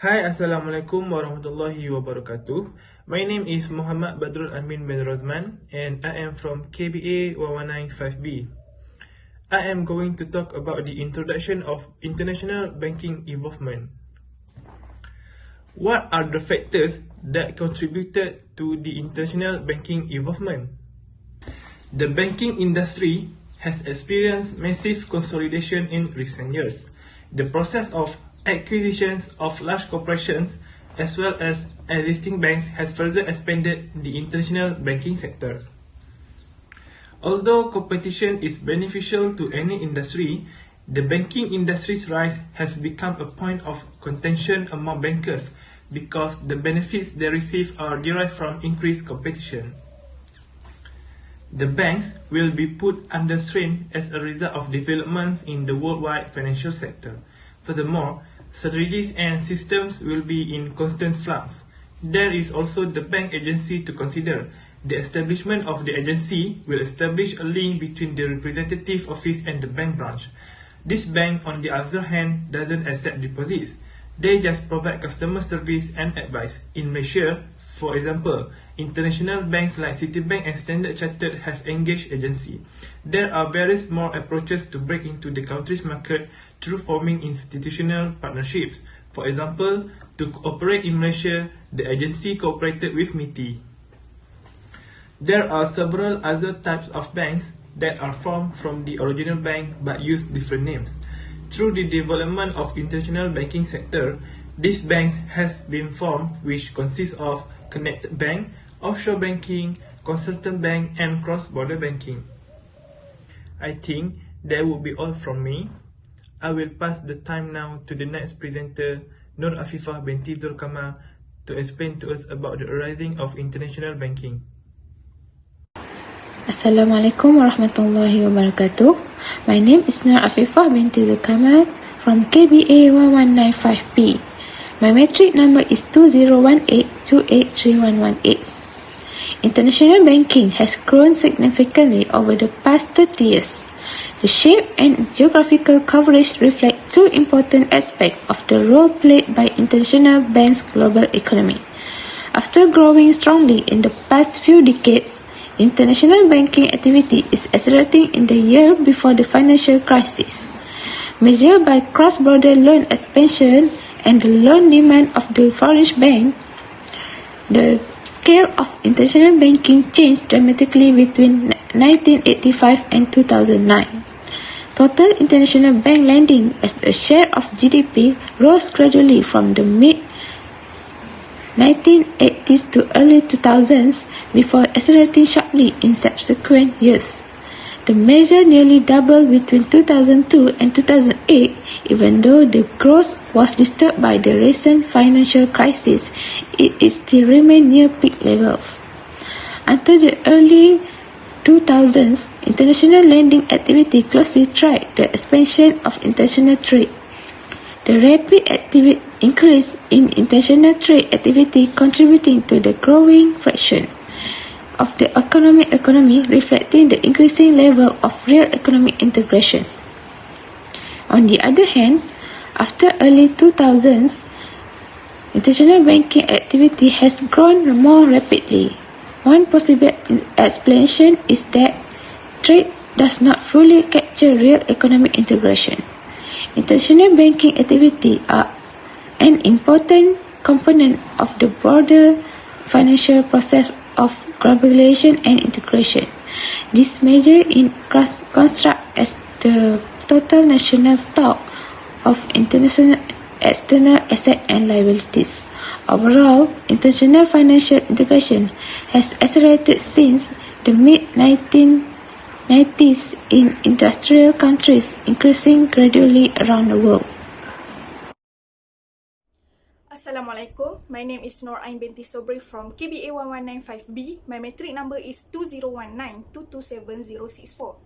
Hi, Assalamualaikum warahmatullahi wabarakatuh. My name is Muhammad Badrul Amin bin Rozman and I am from KBA 1195B. I am going to talk about the introduction of international banking involvement. What are the factors that contributed to the international banking involvement? The banking industry has experienced massive consolidation in recent years. The process of acquisitions of large corporations as well as existing banks has further expanded the international banking sector. Although competition is beneficial to any industry, the banking industry's rise has become a point of contention among bankers because the benefits they receive are derived from increased competition. The banks will be put under strain as a result of developments in the worldwide financial sector. Furthermore, strategies and systems will be in constant flux. There is also the bank agency to consider. The establishment of the agency will establish a link between the representative office and the bank branch. This bank, on the other hand, doesn't accept deposits. They just provide customer service and advice. In Malaysia, for example, international banks like Citibank and Standard Chartered have engaged agency. There are various more approaches to break into the country's market through forming institutional partnerships. For example, to operate in Malaysia, the agency cooperated with MITI. There are several other types of banks that are formed from the original bank but use different names. Through the development of international banking sector, these banks has been formed, which consists of connected bank, offshore banking, consultant bank, and cross-border banking. I think that would be all from me. I will pass the time now to the next presenter, Nur Afifah binti Dhul Kamal, to explain to us about the rising of international banking. Assalamualaikum warahmatullahi wabarakatuh. My name is Nur Afifah binti Kamal from KBA 1195B. My metric number is 2018283118. International banking has grown significantly over the past 30 years. The shape and geographical coverage reflect two important aspects of the role played by international banks' global economy. After growing strongly in the past few decades, international banking activity is accelerating in the year before the financial crisis. Measured by cross-border loan expansion and the loan demand of the foreign bank, the scale of international banking changed dramatically between 1985 and 2009. Total international bank lending as a share of GDP rose gradually from the mid-1980s to early 2000s before accelerating sharply in subsequent years. The measure nearly doubled between 2002 and 2008, even though the growth was disturbed by the recent financial crisis. It still remained near peak levels. Until the early 2000s, international lending activity closely tracked the expansion of international trade. The rapid increase in international trade activity contributing to the growing fraction of the economy reflecting the increasing level of real economic integration. On the other hand, after early 2000s, international banking activity has grown more rapidly. One possible explanation is that trade does not fully capture real economic integration. International banking activity are an important component of the broader financial process of globalization and integration. This measure construct as the total national stock of international external assets and liabilities. Overall, international financial integration has accelerated since the mid-1990s in industrial countries, increasing gradually around the world. Assalamualaikum. My name is Nur Ain binti Sobri from KBA 1195B. My metric number is 2019227064.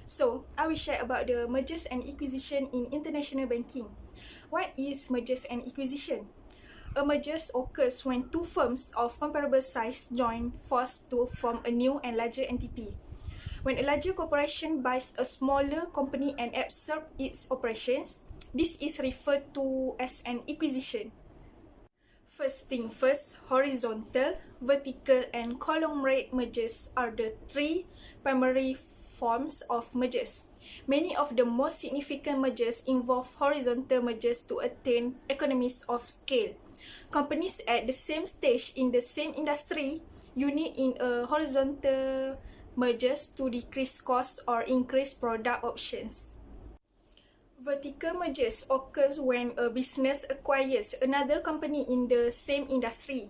So, I will share about the mergers and acquisition in international banking. What is mergers and acquisition? A merger occurs when two firms of comparable size join forces to form a new and larger entity. When a larger corporation buys a smaller company and absorbs its operations, this is referred to as an acquisition. First thing first, horizontal, vertical and conglomerate mergers are the three primary forms of mergers. Many of the most significant mergers involve horizontal mergers to attain economies of scale. Companies at the same stage in the same industry unite in a horizontal mergers to decrease costs or increase product options. Vertical mergers occurs when a business acquires another company in the same industry.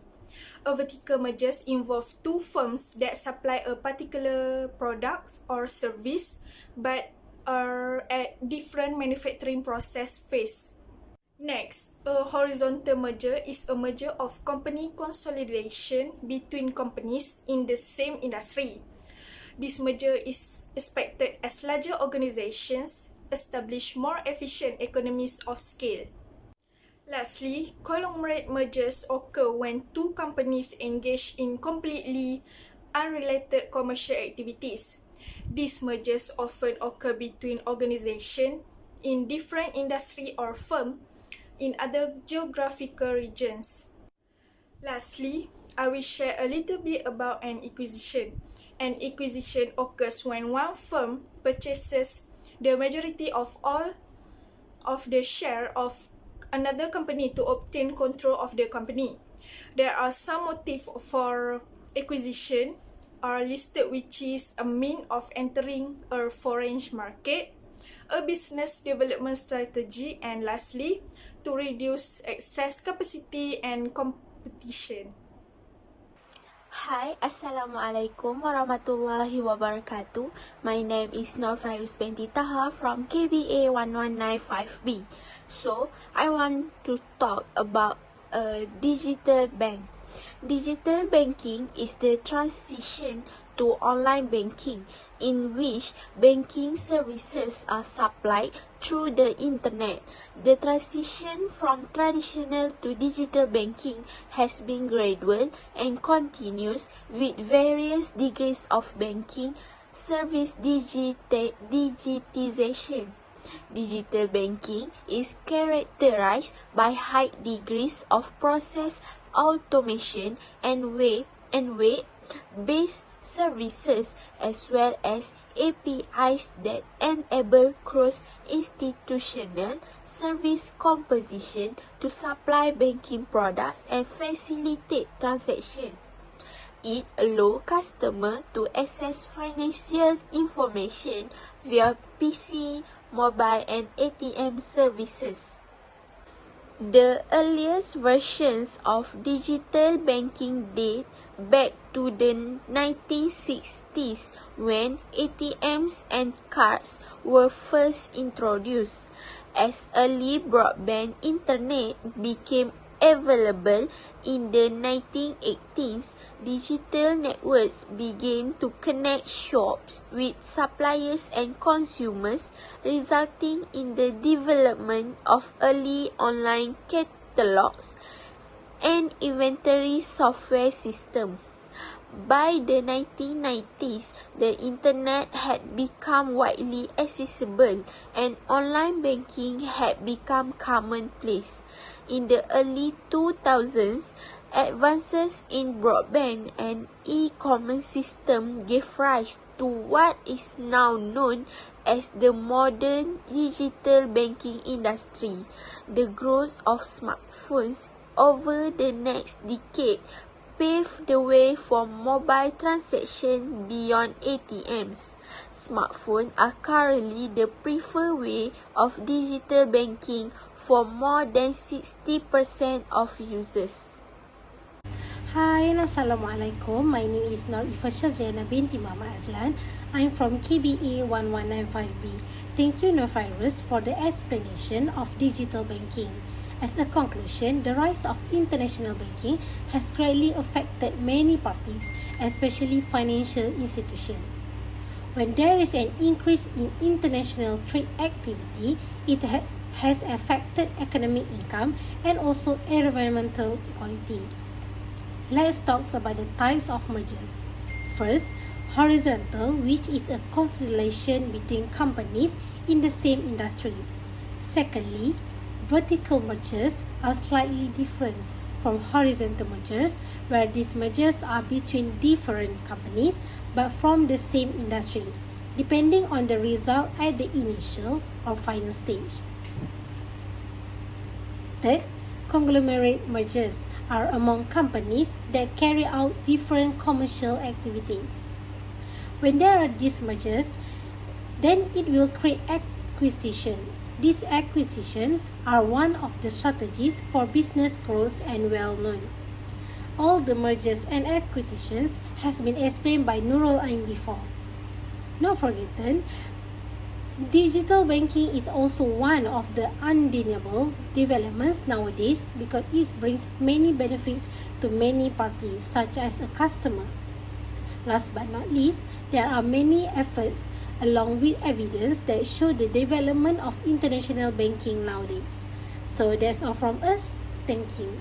A vertical mergers involve two firms that supply a particular product or service but are at different manufacturing process phase. Next, a horizontal merger is a merger of company consolidation between companies in the same industry. This merger is expected as larger organizations establish more efficient economies of scale. Lastly, conglomerate mergers occur when two companies engage in completely unrelated commercial activities. These mergers often occur between organizations in different industry or firms in other geographical regions. Lastly, I will share a little bit about an acquisition. An acquisition occurs when one firm purchases the majority of all of the share of another company to obtain control of the company. There are some motives for acquisition are listed, which is a means of entering a foreign market, a business development strategy, and lastly, to reduce excess capacity and competition. Hi, Assalamualaikum warahmatullahi wabarakatuh. My name is Norfairuz binti Taha from KBA 1195B. So, I want to talk about a digital bank. Digital banking is the transition to online banking, in which banking services are supplied through the internet. The transition from traditional to digital banking has been gradual and continuous, with various degrees of banking service digitization. Digital banking is characterized by high degrees of process automation and web-based services, as well as APIs that enable cross-institutional service composition to supply banking products and facilitate transactions. It allows customers to access financial information via PC, mobile, and ATM services. The earliest versions of digital banking date back to the 1960s, when ATMs and cards were first introduced. As early broadband internet became available in the 1980s, digital networks began to connect shops with suppliers and consumers, resulting in the development of early online catalogs and inventory software systems. By the 1990s, the internet had become widely accessible and online banking had become commonplace. In the early 2000s, advances in broadband and e-commerce systems gave rise to what is now known as the modern digital banking industry. The growth of smartphones over the next decade paved the way for mobile transactions beyond ATMs. Smartphones are currently the preferred way of digital banking for more than 60% of users. Hi and Assalamualaikum. My name is Norifa Shazliana binti Mama Azlan. I'm from KBA 1195B. Thank you, Norfairuz, for the explanation of digital banking. As a conclusion, the rise of international banking has greatly affected many parties, especially financial institutions. When there is an increase in international trade activity, it has affected economic income and also environmental equality. Let's talk about the types of mergers. First, horizontal, which is a constellation between companies in the same industry. Secondly, vertical mergers are slightly different. from horizontal mergers, where these mergers are between different companies but from the same industry, depending on the result at the initial or final stage. Third, conglomerate mergers are among companies that carry out different commercial activities. When there are these mergers, then it will create acquisitions. These acquisitions are one of the strategies for business growth and well known. All the mergers and acquisitions has been explained by Nurul Ain before. Not forgotten, digital banking is also one of the undeniable developments nowadays because it brings many benefits to many parties, such as a customer. Last but not least, there are many efforts along with evidence that show the development of international banking nowadays. So that's all from us. Thank you.